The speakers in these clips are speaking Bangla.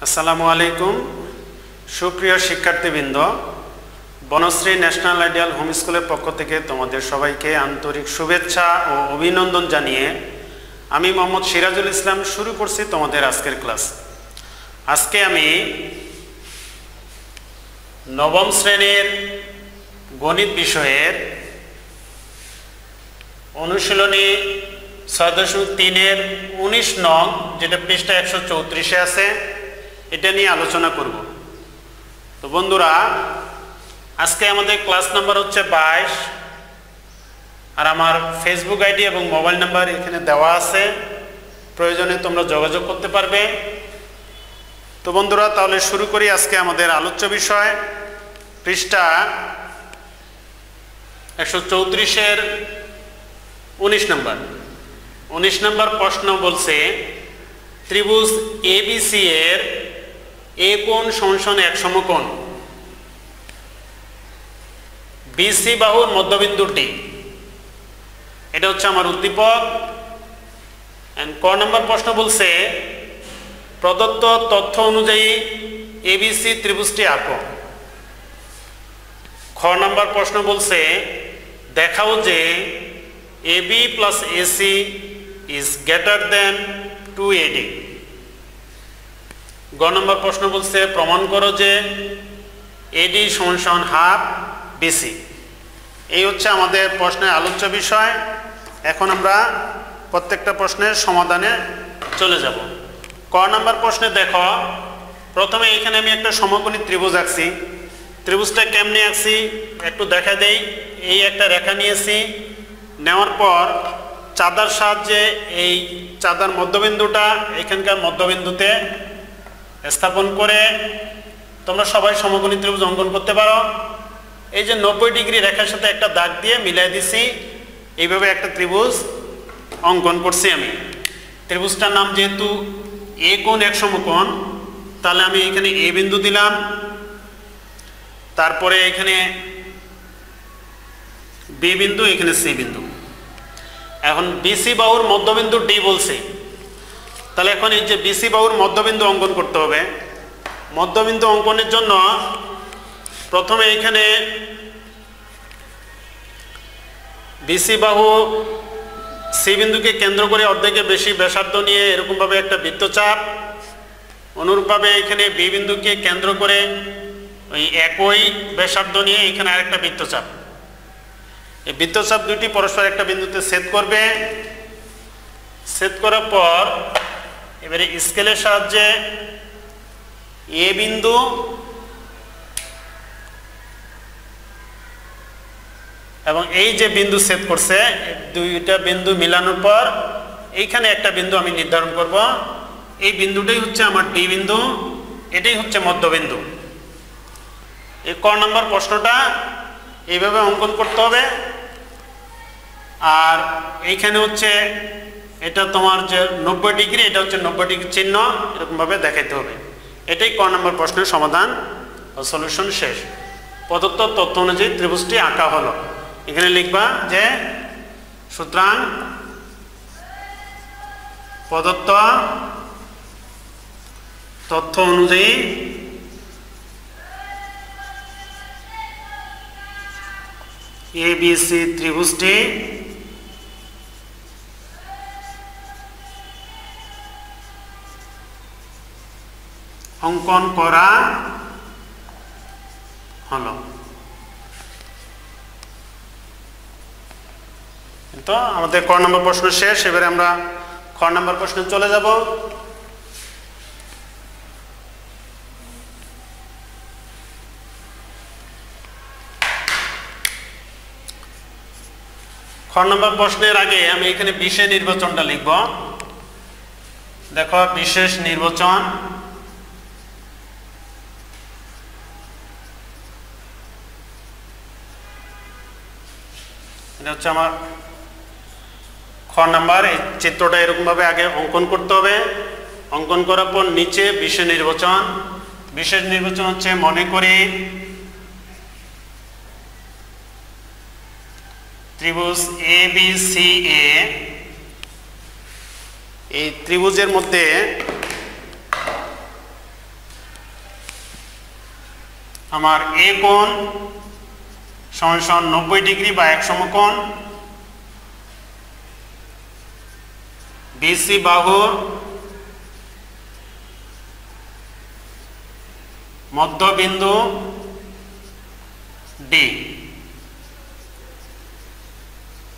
আসসালামু আলাইকুম সুপ্রিয় শিক্ষার্থীবৃন্দ, বনশ্রী ন্যাশনাল আইডিয়াল হোম স্কুলের পক্ষ থেকে তোমাদের সবাইকে আন্তরিক শুভেচ্ছা ও অভিনন্দন জানিয়ে আমি মোহাম্মদ সিরাজুল ইসলাম শুরু করছি তোমাদের আজকের ক্লাস। আজকে আমি নবম শ্রেণীর গণিত বিষয়ের অনুশীলনী ৬.৩-এর ১৯ নং, যেটা পৃষ্ঠা ১৩৪-এ আছে, এটা নিয়ে আলোচনা করব। তো বন্ধুরা, আজকে আমাদের ক্লাস নাম্বার হচ্ছে ২২, আর আমার ফেসবুক আইডি এবং মোবাইল নাম্বার এখানে দেওয়া আছে, প্রয়োজনে তোমরা যোগাযোগ করতে পারবে। তো বন্ধুরা, তাহলে শুরু করি আজকে আমাদের আলোচ্য বিষয়। পৃষ্ঠা ১৩৪-এর ১৯ নম্বর। ১৯ নম্বর প্রশ্ন বলছে, ত্রিভুজ এবিসি এর এ কোণ সমান এক সমকোণ, বিসি বাহুর মধ্যবিন্দুটি। এটা হচ্ছে আমার উদ্দীপক। ক নম্বর প্রশ্ন বলছে, প্রদত্ত তথ্য অনুযায়ী এবিসি ত্রিভুজটি আঁকো। খ নম্বর প্রশ্ন বলছে, দেখাও যে AB plus AC is greater than 2AD। গ নম্বর প্রশ্ন বলছে, প্রমাণ করো যে এডি সমান হাফ বিসি। এই হচ্ছে আমাদের প্রশ্নের আলোচ্য বিষয়। এখন আমরা প্রত্যেকটা প্রশ্নের সমাধানে চলে যাব। ক নম্বর প্রশ্নে দেখো, প্রথমে এখানে আমি একটা সমকোণী ত্রিভুজ আঁকছি। ত্রিভুজটা কেমনে আঁকছি একটু দেখা দেই। এই একটা রেখা নিয়েছি, নেওয়ার পর চাঁদার সাহায্যে এই চাঁদার মধ্যবিন্দুটা এখানকার মধ্যবিন্দুতে স্থাপন করে তোমরা সবাই সমকোণী ত্রিভুজ অঙ্কন করতে পারো। এই যে 90 ডিগ্রি রেখার সাথে একটা দাগ দিয়ে মিলাই দিছি, এইভাবে একটা ত্রিভুজ অঙ্কন করছি আমি। ত্রিভুজটার নাম যেহেতু এ কোণ এক সমকোণ, তাহলে আমি এখানে এ বিন্দু দিলাম, তারপরে এখানে বি বিন্দু, এখানে সি বিন্দু। এখন বিসি বাহুর মধ্যবিন্দু ডি বলছে, তাহলে এখন এই যে বিসি বাহুর মধ্যবিন্দু অঙ্কন করতে হবে। মধ্যবিন্দু অঙ্কনের জন্য প্রথমে এখানে বিসি বাহু সি বিন্দুকে কেন্দ্র করে অর্ধেকের বেশি ব্যাসার্ধ নিয়ে এরকমভাবে একটা বৃত্তচাপ, অনুরূপভাবে এখানে বি বিন্দুকে কেন্দ্র করে ওই একই ব্যাসার্ধ নিয়ে এখানে আরেকটা বৃত্তচাপ। এই বৃত্তচাপ দুটি পরস্পর একটা বিন্দুতে ছেদ করবে। ছেদ করার পর এবারে স্কেলের সাহায্যে এ বিন্দু এবং এই যে বিন্দু ছেদ করছে, দুইটা বিন্দু মিলানোর পর এইখানে একটা বিন্দু আমি নির্ধারণ করব। এই বিন্দুটাই হচ্ছে আমার ডি বিন্দু, এটাই হচ্ছে মধ্যবিন্দু। এই ক নম্বর প্রশ্নটা এইভাবে অঙ্কন করতে হবে। আর এইখানে হচ্ছে এটা তোমার যে 90 ডিগ্রি, এটা হচ্ছে 90 ডিগ্রি চিহ্ন, এরকমভাবে দেখাইতে হবে। এটাই ক নম্বর প্রশ্নের সমাধান ও সলিউশন শেষ। প্রদত্ত তথ্য অনুযায়ী ত্রিভুজটি আঁকা হলো। এখানে লিখবা যে সুতরাং প্রদত্ত তথ্য অনুযায়ী এবিসি ত্রিভুজটি অঙ্কন করা হলো। তো আমাদের ক নম্বর প্রশ্ন শেষ। এবারে আমরা খ নম্বর প্রশ্নে চলে যাব। খ নম্বর প্রশ্নের আগে আমি এখানে বিশেষ নির্বাচনটা লিখব। দেখো, বিশেষ নির্বাচন। এটা হচ্ছে আমার খ নাম্বার। এই চিত্রটা এরকমভাবে আগে অঙ্কন করতে হবে। অঙ্কন করার পর নিচে বিশেষ নির্বাচন। বিশেষ নির্বাচন হচ্ছে, মনে করি ত্রিভুজ এবিসিএ এই ত্রিভুজের মধ্যে আমার এ কোণ সমান 90 ডিগ্রি বা এক সমকোণ, বিসি বাহুর মধ্যবিন্দু ডি।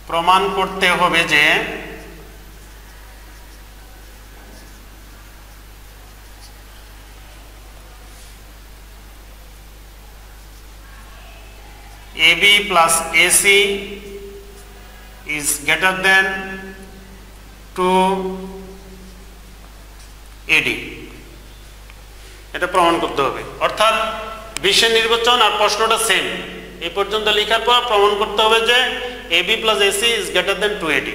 প্রমাণ করতে হবে যে AB plus AC is greater than 2AD। এটা প্রমাণ করতে হবে, অর্থাৎ বিষয় নির্বাচন আর প্রশ্নটা সেম। এই পর্যন্ত লেখার পর প্রমাণ করতে হবে যে AB plus AC is greater than 2AD।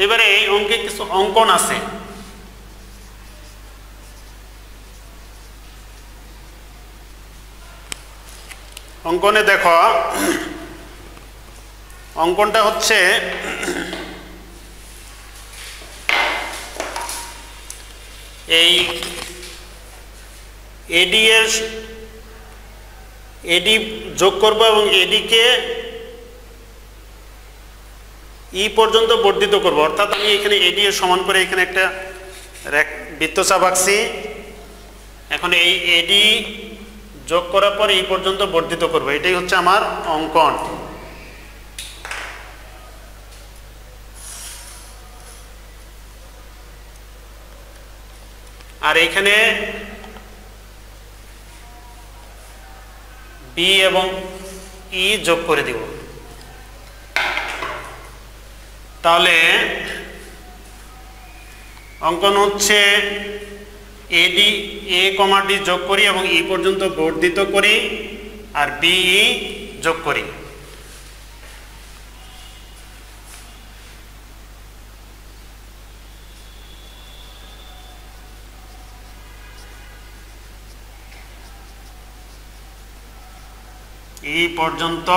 এবারে এই অঙ্কে কিছু অঙ্কন আছে। অঙ্কনে দেখো, অঙ্কনটা হচ্ছে এই এডি এর এডি যোগ করব এবং এডিকে ই পর্যন্ত বর্ধিত করব, অর্থাৎ আমি এখানে এডি এর সমান করে এখানে একটা বৃত্তচাপ আঁকছি। এখন এই এডি যোগ করার পর এই পর্যন্ত বর্ধিত করব, এটাই হচ্ছে আমার অঙ্কন। আর এখানে বি এবং ই যোগ করে দিব। তাহলে অঙ্কন হচ্ছে এডি এ কমা ডি যোগ করি এবং ই পর্যন্ত বর্ধিত করি, আর বি ই যোগ করি। ই পর্যন্ত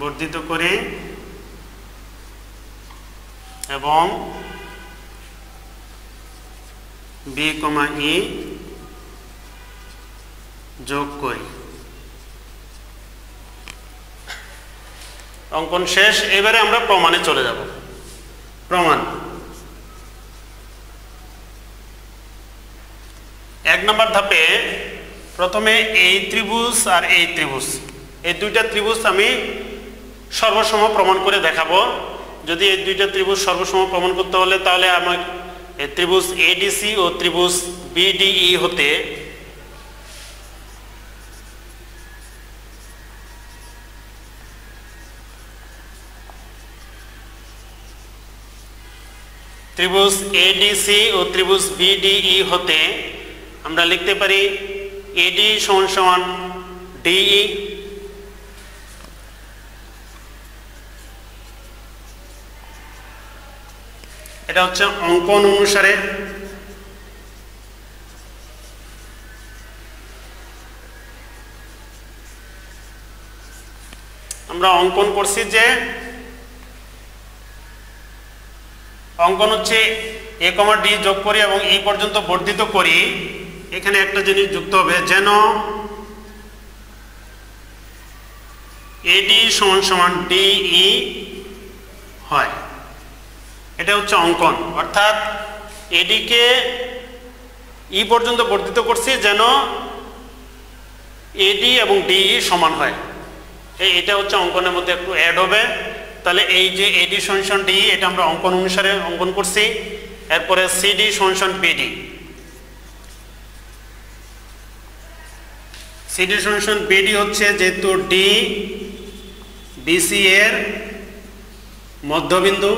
বর্ধিত করে এবং বি কমা ই যোগ করি। অঙ্কন শেষ। এবারে আমরা প্রমাণে চলে যাব। প্রমাণ 1 নম্বর ধাপে প্রথমে এই ত্রিভুজ আর এই ত্রিভুজ, এই দুইটা ত্রিভুজ আমি সর্বসম প্রমাণ করে দেখাবো। যদি এই দুইটা ত্রিভুজ সর্বসম প্রমাণ করতে হলে তাহলে আমার এই ত্রিভুজ এডিসি ও ত্রিভুজ বিডিই হতে ত্রিভুজ এডিসি ও ত্রিভুজ বিডিই হতে আমরা লিখতে পারি এডি সমান সমান ডিই, এটা হচ্ছে অঙ্কন অনুসারে। আমরা অঙ্কন করছি যে অঙ্কন হচ্ছে এ কমা ডি যোগ করি এবং ই পর্যন্ত বর্ধিত করি। এখানে একটা জিনিস যুক্ত হবে, যেন এডি সমান সমান ডিই হয়। এটা হচ্ছে অঙ্কন, অর্থাৎ এডিকে ই পর্যন্ত বর্ধিত করছি যেন এডি এবং ডিই সমান হয়। এটা হচ্ছে অঙ্কনের মধ্যে একটু অ্যাড হবে। তাহলে এই যে এডি সমান ডি, এটা আমরা অঙ্কন অনুসারে অঙ্কন করছি। এরপরে সিডি সমান বিডি, সিডি সমান বিডি হচ্ছে যেহেতু ডি বিসি এর মধ্যবিন্দু,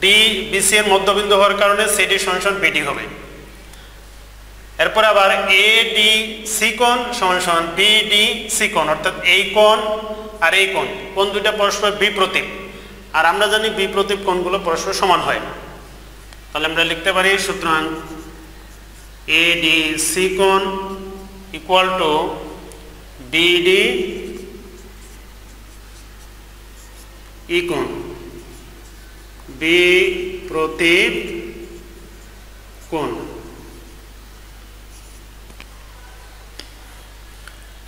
ডি বিসি এর মধ্যবিন্দু হওয়ার কারণে সিডি সমান বিডি হবে। এরপর আবার এ ডি সি কোণ সমান সমান বি ডি সি কোণ, অর্থাৎ এই কোণ আর এই কোণ, কোণ দুইটা পরস্পর বিপ্রতীপ। আর আমরা জানি বিপ্রতীপ কোণগুলো পরস্পর সমান হয়। তাহলে আমরা লিখতে পারি সুতরাং এ ডি সি কোণ equal to B D E কোণ, বি প্রতীপ কোণ।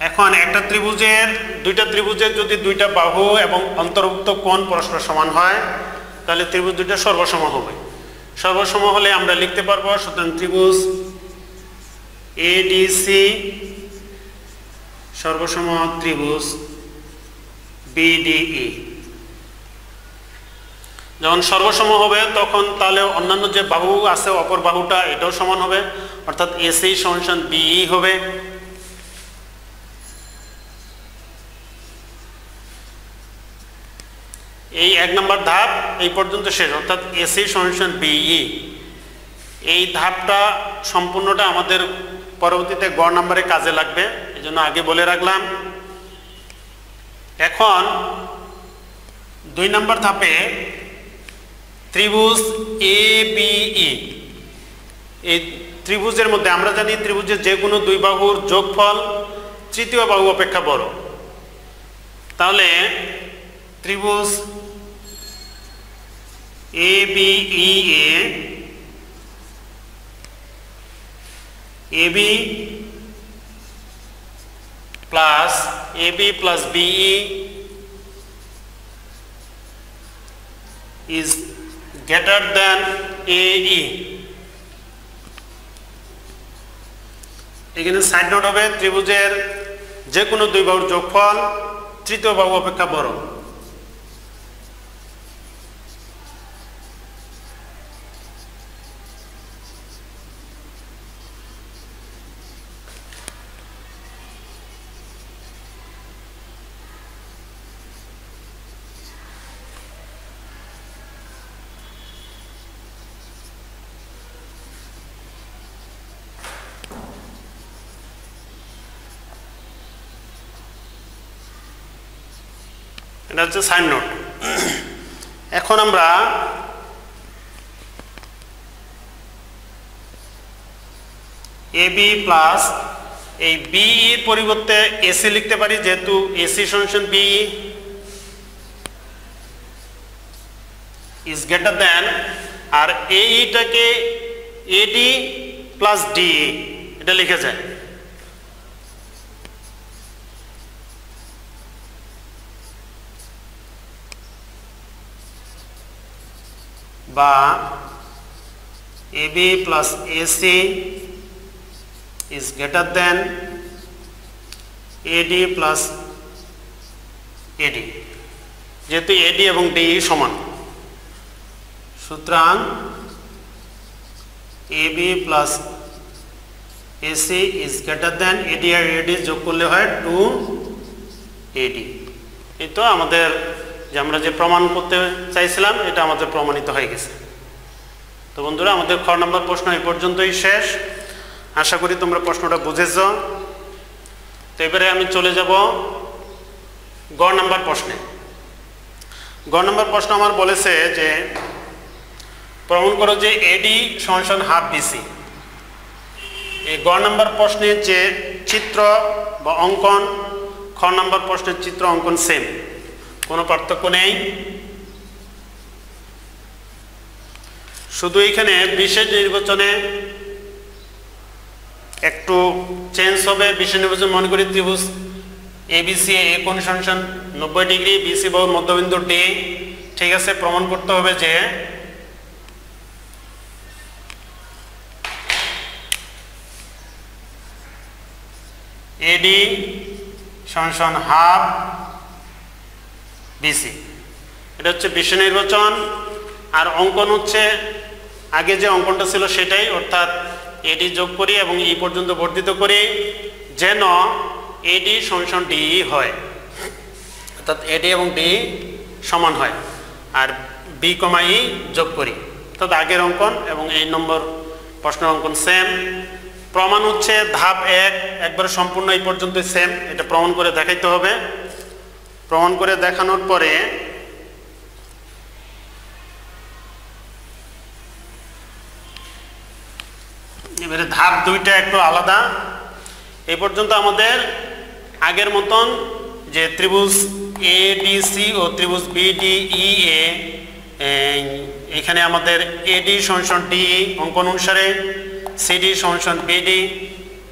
এখন একটা ত্রিভুজের দুইটা ত্রিভুজের যদি দুইটা বাহু এবং অন্তর্ভুক্ত কোণ পরস্পর সমান হয় তাহলে ত্রিভুজ দুইটা সর্বসম হবে। সর্বসম হলে আমরা লিখতে পারবো, সুতরাং ত্রিভুজ এডিসি সর্বসম ত্রিভুজ বিডিই। যখন সর্বসম হবে তখন তাহলে অন্যান্য যে বাহু আছে অপর বাহুটা এটাও সমান হবে, অর্থাৎ এসি সমান বিই হবে। এই 1 নম্বর ধাপ এই পর্যন্ত শেষ, অর্থাৎ এসি সমান বিই। এই ধাপটা সম্পূর্ণটা আমাদের পরবর্তীতে গ নম্বরে কাজে লাগবে, এই জন্য আগে বলে রাখলাম। এখন 2 নম্বর ধাপে ত্রিভুজ এ বিই, এই ত্রিভুজের মধ্যে আমরা জানি ত্রিভুজের যে কোনো দুই বাহুর যোগফল তৃতীয় বাহু অপেক্ষা বড়। তাহলে ত্রিভুজ এ বিই এ AB plus AB plus BE is greater than AE। এখানে সাইড নোট হবে ত্রিভুজের যে কোনো দুই বাহুর যোগফল তৃতীয় বাহু অপেক্ষা বড়। এটা হচ্ছে সাইন নোট। এখন আমরা এবি প্লাস এই বিই পরিবর্তে এসি লিখতে পারি, যেহেতু এসি সমান বিই ইজ গ্রেটার দেন, আর এইটাকে এডি প্লাস ডি এটা লিখে যায়। বা AB plus AC is greater than AD plus AD, যেহেতু AD এবং DE সমান, সুতরাং AB plus AC is greater than AD R AD যোগ করলে হয় 2AD। এই তো আমাদের যে আমরা যে প্রমাণ করতে চাইছিলাম এটা আমাদের প্রমাণিত হয়ে গেছে। তো বন্ধুরা, আমাদের খ নম্বর প্রশ্ন এই পর্যন্তই শেষ। আশা করি তোমরা প্রশ্নটা বুঝেছ। তো এবারে আমি চলে যাব গ নম্বর প্রশ্নে। গ নম্বর প্রশ্ন আমার বলেছে যে প্রমাণ করো যে এডি সমান হাফ বিসি। এই গ নম্বর প্রশ্নের যে চিত্র বা অঙ্কন খ নম্বর প্রশ্নের চিত্র অঙ্কন সেম, কোনো পার্থক্য নেই। শুধু এখানে বিশেষ নির্বাচনে একটু চেঞ্জ হবে। বিশেষ নির্বাচন মনে করি ত্রিভুজ এবিসি এ কোণ সমান 90 ডিগ্রি, বিসি বাহুর মধ্যবিন্দু ডি। ঠিক আছে, প্রমাণ করতে হবে যে এডি সমান হাফ বিসি। এটা হচ্ছে বিশেষ নির্বাচন। আর অঙ্কন হচ্ছে আগে যে অঙ্কনটা ছিল সেটাই, অর্থাৎ এডি যোগ করি এবং ই পর্যন্ত বর্ধিত করি যেন এডি সমান ডি হয়, অর্থাৎ এডি এবং ডি সমান হয়। আর বি কমা ই যোগ করি, অর্থাৎ আগের অঙ্কন এবং এই নম্বর প্রশ্নের অঙ্কন সেম। প্রমাণ হচ্ছে ধাপ 1 একবারে সম্পূর্ণ এই পর্যন্ত সেম। এটা প্রমাণ করে দেখাইতে হবে। প্রমাণ করে দেখানোর পরে এবারে ধাপ 2টা একটু আলাদা। এই পর্যন্ত আমাদের আগের মতন যে ত্রিভুজ এডিসি ও ত্রিভুজ বিডিইএ, এখানে আমাদের এডি সমান ডি অঙ্কন অনুসারে, সিডি সমান বিডি,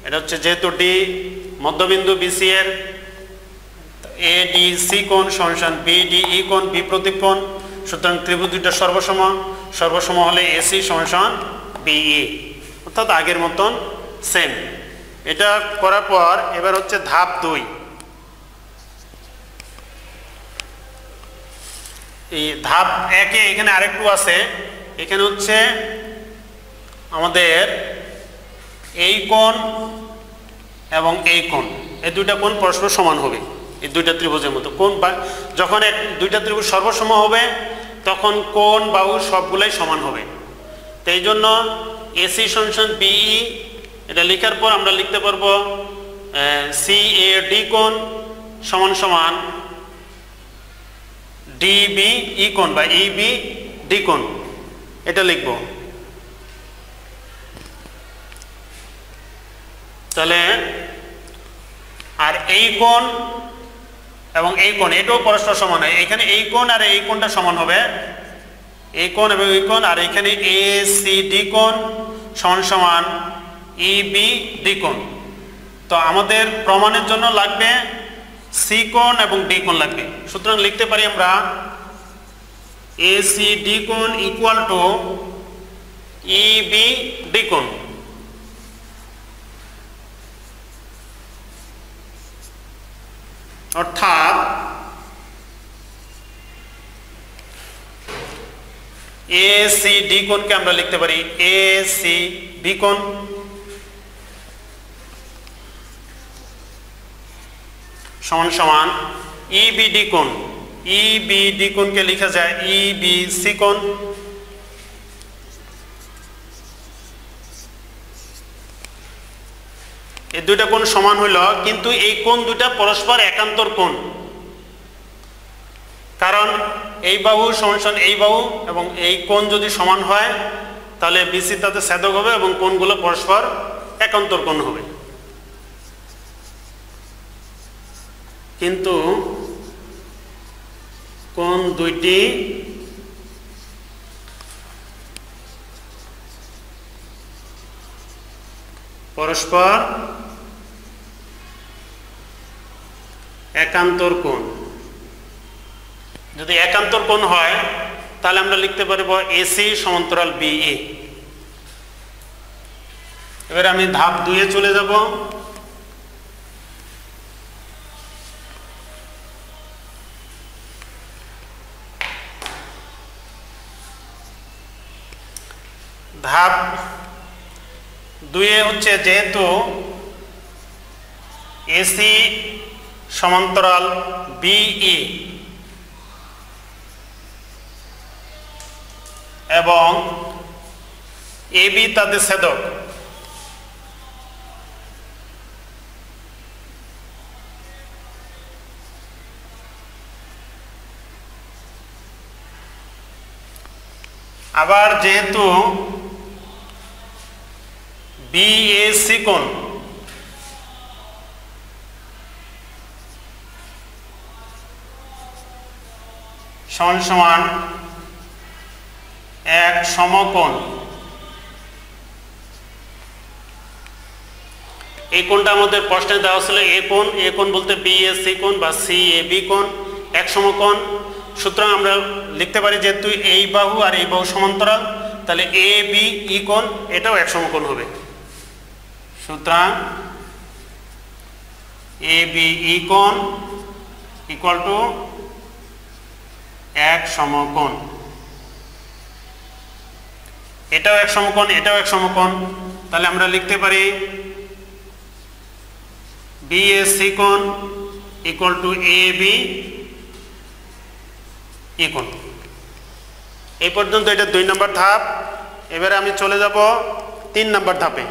এটা হচ্ছে যেহেতু ডি মধ্যবিন্দু বিসি এর, এডিসি কোণ সমান বিডিই কোণ বি প্রতীক কোণ, সুতরাং ত্রিভুজ দুইটা সর্বসম, সর্বসম হলে এসি সমান বিই, অর্থাৎ আগের মতন সেম। এটা করার পর এবার হচ্ছে ধাপ 2। এই ধাপ 1-এ এখানে আরেকটু আছে, এখানে হচ্ছে আমাদের এই কোণ এবং এই কোণ, এই দুইটা কোণ পরস্পর সমান হবে, এই দুইটা ত্রিভুজের মতো কোণ। যখন দুইটা ত্রিভুজ সর্বসম হবে তখন কোণ বাহু সবগুলাই সমান হবে। তো এই জন্য এসি সমান বিই, এটা লেখার পর আমরা লিখতে পারবো সিএডি কোণ সমান সমান ডিবিই কোণ বা ইবিডি কোণ, এটা লিখব। তাহলে আর এই কোণ এবং এই কোণ এটাও পরস্পর সমান হয়, এখানে এই কোণ আর এই কোণটা সমান হবে, এই কোণ এবং এই কোণ, আর এখানে এসিডি কোণ সমান সমান ইবিডি কোণ। তো আমাদের প্রমাণের জন্য লাগবে সি কোণ এবং ডি কোণ লাগবে, সুতরাং লিখতে পারি আমরা এসিডি কোণ ইকুয়াল টু ইবিডি কোণ। অর্থাৎ এসিডি কোণকে আমরা লিখতে পারি এসিবি কোণ সমান সমান ইবিডি কোণ, ইবিডি কোণকে লেখা যায় ইবিসি কোণ। এই দুইটা কোণ সমান হইল, কিন্তু এই কোণ দুইটা পরস্পর একান্তর কোণ, কারণ এই বাহু সমান এই বাহু এবং এই কোণ যদি সমান হয় তাহলে বিসি তাতে ছেদক হবে এবং কোণগুলো পরস্পর একান্তর কোণ হবে। কিন্তু কোণ দুইটি পরস্পর একান্তর কোণ। যদি একান্তর কোণ হয় তাহলে আমরা লিখতে পারবো এসি সমান্তরাল বিই। এবার আমি ধাপ 2-এ চলে যাব। ধাপ 2-এ হচ্ছে যেহেতু এসি সমান্তরাল বিই এবং এবি তাদের ছেদক, আবার যেহেতু বিএসি কোণ সমান সমান এক সমকোণ, এই কোণটা আমাদের প্রশ্নে দেওয়া ছিল এ কোণ বলতে বিএসি কোণ বা সিএবি কোণ এক সমকোণ। সুতরাং আমরা লিখতে পারি যেহেতু এই বাহু আর এই বাহু সমান্তরাল তাহলে এ বি ই কোণ এটাও এক সমকোণ হবে। সুতরাং এ বি ই কোণ ইকুয়াল টু এক সমকোণ, এটাও এক সমকোণ এটাও এক সমকোণ, তাহলে আমরা লিখতে পারি বিএসি কোণ equal to A B E কোণ। এই পর্যন্ত এটা 2 নম্বর ধাপ। এবারে আমি চলে যাব 3 নম্বর ধাপে।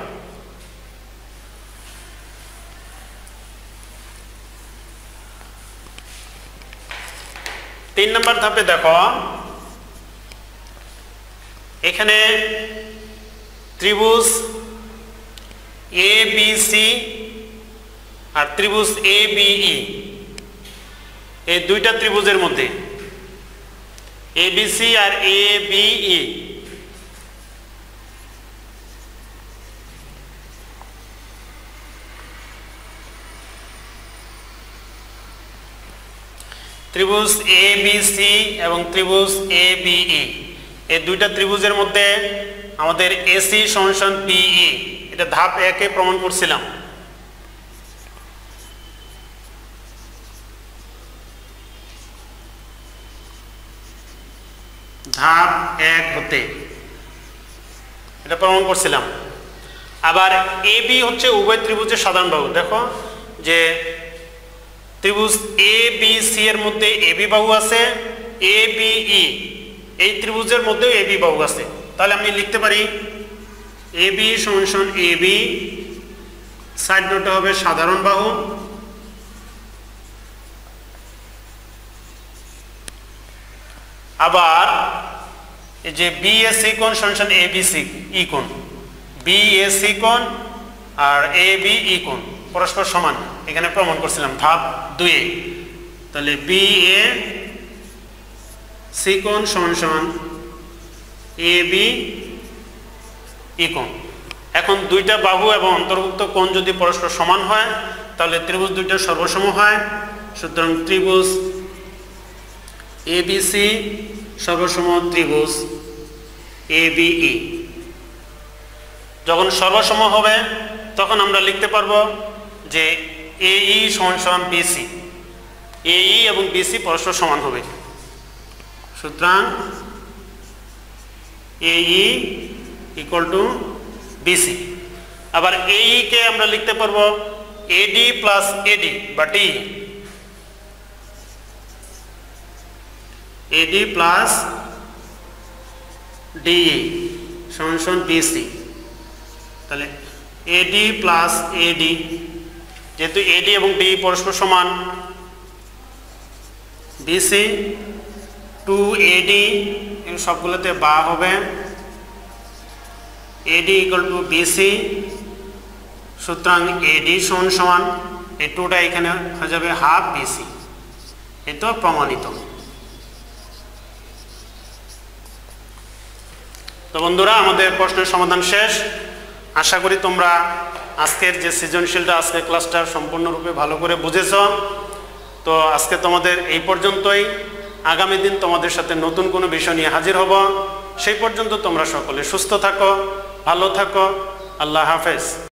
3 নম্বর ধাপে দেখো এখানে ত্রিভুজ এবিসি আর ত্রিভুজ এবিই এই দুইটা ত্রিভুজের মধ্যে ABC আর ABE ত্রিভুজ ABC এবং ত্রিভুজ ABE এই দুইটা ত্রিভুজের মধ্যে আমাদের AC সমান BE এটা ধাপ 1 এ প্রমাণ করছিলাম। ধাপ 1 হতে এটা প্রমাণ করছিলাম। আবার AB হচ্ছে উভয় ত্রিভুজের সাধারণ বাহু। দেখো যে ত্রিভুজ ABC এর মধ্যে AB বাহু আছে, ABE এই ত্রিভুজের মধ্যেও AB বাহু আছে। তাহলে আমি লিখতে পারি AB সমান AB, সাইড ডট হবে সাধারণ বাহু, আবার এই যে BAC কোণ সমান ABC কোণ, BAC কোণ আর ABE কোণ পরস্পর সমান, এখানে প্রমাণ করছিলাম ধাপ 2 এ। তাহলে BAC কোণ সমান ABE কোণ। এখন দুইটা বাহু এবং অন্তর্ভুক্ত কোণ যদি পরস্পর সমান হয় তাহলে ত্রিভুজ দুইটা সর্বসম হয়। সুতরাং ত্রিভুজ ABC সর্বসম ত্রিভুজ ABE। যখন সর্বসম হবে তখন আমরা লিখতে পারবো যে AE সমান BC, AE এবং BC পরস্পর সমান হবে। সুতরাং AE ইকুয়াল টু BC। আবার AE কে আমরা লিখতে পারবো AD প্লাস AD বা D, AD প্লাস DE সমান BC। তাহলে AD প্লাস AD, যেহেতু AD এবং D পরস্পর সমান, BC 2AD সবগুলোতে বা হবে, AD ইকুয়াল টু BC। সুতরাং AD সমান এই 2টা এখানে হয়ে যাবে হাফ BC। এটা প্রমাণিত। তো বন্ধুরা, আমাদের প্রশ্নের সমাধান শেষ। আশা করি তোমরা আজকের যে সৃজনশীলটা, আজকের ক্লাসটা সম্পূর্ণরূপে ভালো করে বুঝেছো। তো আজকে তোমাদের এই পর্যন্তই। আগামী দিন তোমাদের সাথে নতুন কোনো বিষয় নিয়ে হাজির হব। সেই পর্যন্ত তোমরা সকলে সুস্থ থাকো, ভালো থাকো। আল্লাহ হাফেজ।